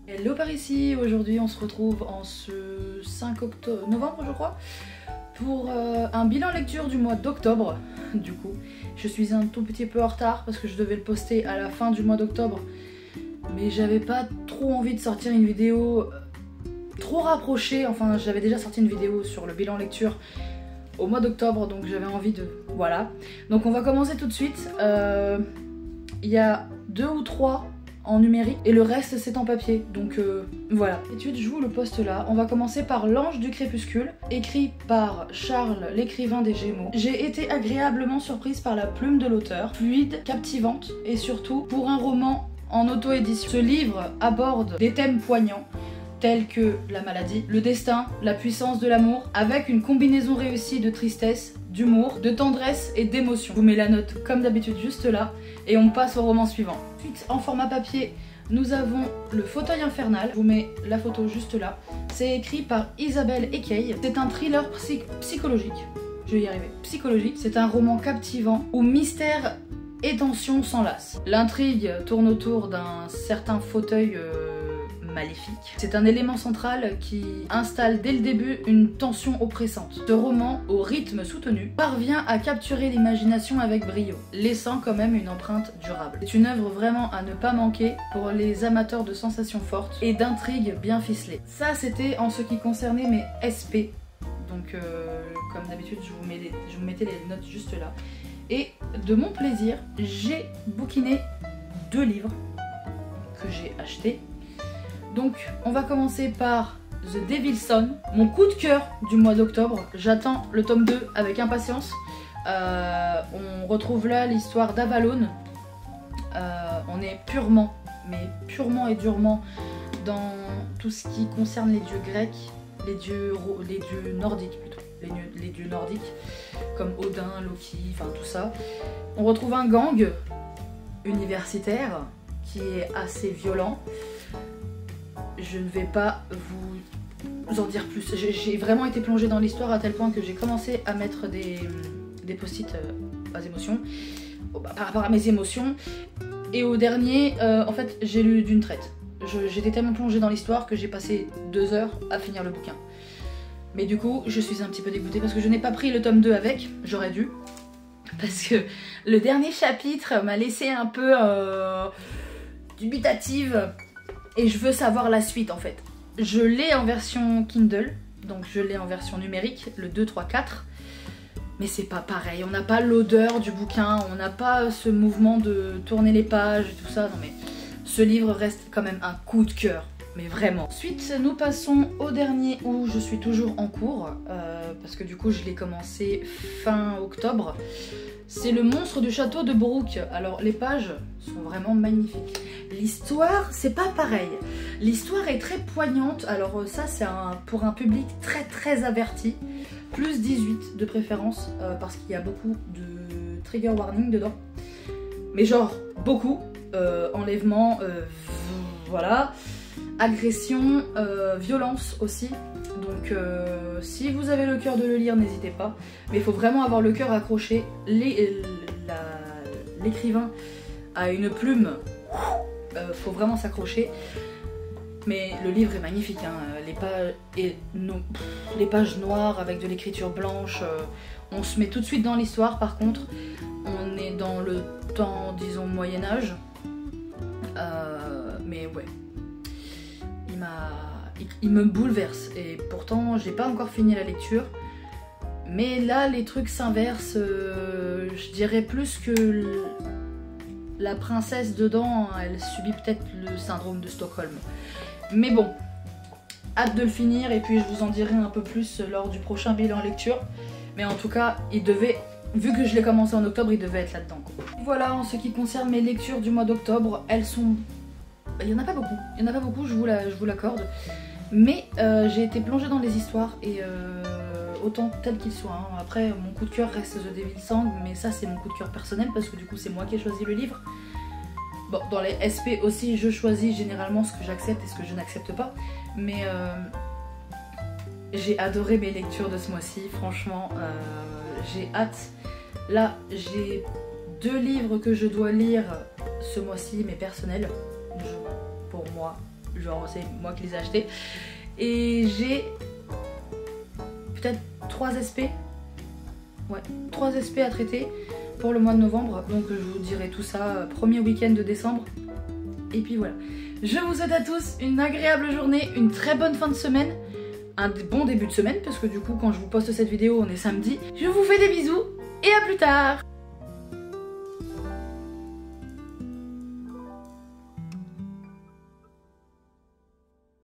Hello par ici, aujourd'hui on se retrouve en ce 5 novembre je crois pour un bilan lecture du mois d'octobre. Du coup je suis un tout petit peu en retard parce que je devais le poster à la fin du mois d'octobre, mais j'avais pas trop envie de sortir une vidéo trop rapprochée. Enfin j'avais déjà sorti une vidéo sur le bilan lecture au mois d'octobre, donc j'avais envie de... voilà. Donc on va commencer tout de suite. Il y a 2 ou 3 en numérique et le reste c'est en papier, donc voilà. Et tout de suite je vous le poste là. On va commencer par L'Ange du Crépuscule, écrit par Charles, l'écrivain des Gémeaux. J'ai été agréablement surprise par la plume de l'auteur, fluide, captivante et surtout pour un roman en auto-édition. Ce livre aborde des thèmes poignants tels que la maladie, le destin, la puissance de l'amour, avec une combinaison réussie de tristesse, d'humour, de tendresse et d'émotion. Je vous mets la note comme d'habitude juste là et on passe au roman suivant. Ensuite, en format papier, nous avons Le Fauteuil Infernal. Je vous mets la photo juste là. C'est écrit par Isabelle Ekey. C'est un thriller psychologique. Je vais y arriver. Psychologique. C'est un roman captivant où mystère et tension s'enlacent. L'intrigue tourne autour d'un certain fauteuil maléfique. C'est un élément central qui installe dès le début une tension oppressante. Ce roman, au rythme soutenu, parvient à capturer l'imagination avec brio, laissant quand même une empreinte durable. C'est une œuvre vraiment à ne pas manquer pour les amateurs de sensations fortes et d'intrigues bien ficelées. Ça, c'était en ce qui concernait mes SP. Donc, comme d'habitude, je vous mettais les notes juste là. Et de mon plaisir, j'ai bouquiné 2 livres que j'ai achetés. Donc on va commencer par The Devil's Son, mon coup de cœur du mois d'octobre. J'attends le tome 2 avec impatience. On retrouve là l'histoire d'Avalon. On est purement et durement dans tout ce qui concerne les dieux grecs, les dieux nordiques plutôt, les dieux nordiques comme Odin, Loki, enfin tout ça. On retrouve un gang universitaire qui est assez violent. Je ne vais pas vous en dire plus. J'ai vraiment été plongée dans l'histoire à tel point que j'ai commencé à mettre des post-it aux émotions, par rapport à mes émotions. Et au dernier, en fait, j'ai lu d'une traite. J'étais tellement plongée dans l'histoire que j'ai passé 2 heures à finir le bouquin. Mais du coup, je suis un petit peu dégoûtée parce que je n'ai pas pris le tome 2 avec. J'aurais dû. Parce que le dernier chapitre m'a laissé un peu dubitative. Et je veux savoir la suite en fait. Je l'ai en version Kindle, donc je l'ai en version numérique, le 2, 3, 4. Mais c'est pas pareil, on n'a pas l'odeur du bouquin, on n'a pas ce mouvement de tourner les pages et tout ça. Non mais ce livre reste quand même un coup de cœur, mais vraiment. Ensuite, nous passons au dernier où je suis toujours en cours, parce que du coup je l'ai commencé fin octobre. C'est Le Monstre du Château de Brooke. Alors les pages sont vraiment magnifiques. L'histoire, c'est pas pareil. L'histoire est très poignante. Alors ça c'est pour un public très averti. Plus 18 de préférence, parce qu'il y a beaucoup de trigger warning dedans. Mais genre beaucoup. Enlèvement, voilà. Agression, violence aussi. Donc si vous avez le cœur de le lire, n'hésitez pas. Mais il faut vraiment avoir le cœur accroché. L'écrivain a une plume, faut vraiment s'accrocher. Mais le livre est magnifique, hein. Les pages noires avec de l'écriture blanche. On se met tout de suite dans l'histoire. Par contre, on est dans le temps, disons, Moyen-Âge. Mais ouais, il me bouleverse et pourtant j'ai pas encore fini la lecture, mais là les trucs s'inversent. Je dirais plus que la princesse dedans, elle subit peut-être le syndrome de Stockholm, mais bon, hâte de le finir et puis je vous en dirai un peu plus lors du prochain bilan lecture. Mais en tout cas il devait, vu que je l'ai commencé en octobre, il devait être là-dedans. Voilà, en ce qui concerne mes lectures du mois d'octobre, elles sont... il y en a pas beaucoup, je vous l'accorde. Mais j'ai été plongée dans les histoires et autant tel qu'il soit. Hein. Après, mon coup de cœur reste The Devil's Son, mais ça c'est mon coup de cœur personnel parce que du coup c'est moi qui ai choisi le livre. Bon, dans les SP aussi, je choisis généralement ce que j'accepte et ce que je n'accepte pas. Mais j'ai adoré mes lectures de ce mois-ci, franchement, j'ai hâte. Là, j'ai 2 livres que je dois lire ce mois-ci, mais personnels. Pour moi, genre c'est moi qui les ai achetés. Et j'ai peut-être 3 SP. Ouais, 3 SP à traiter pour le mois de novembre. Donc je vous dirai tout ça premier week-end de décembre. Et puis voilà. Je vous souhaite à tous une agréable journée, une très bonne fin de semaine, un bon début de semaine parce que du coup quand je vous poste cette vidéo on est samedi. Je vous fais des bisous et à plus tard.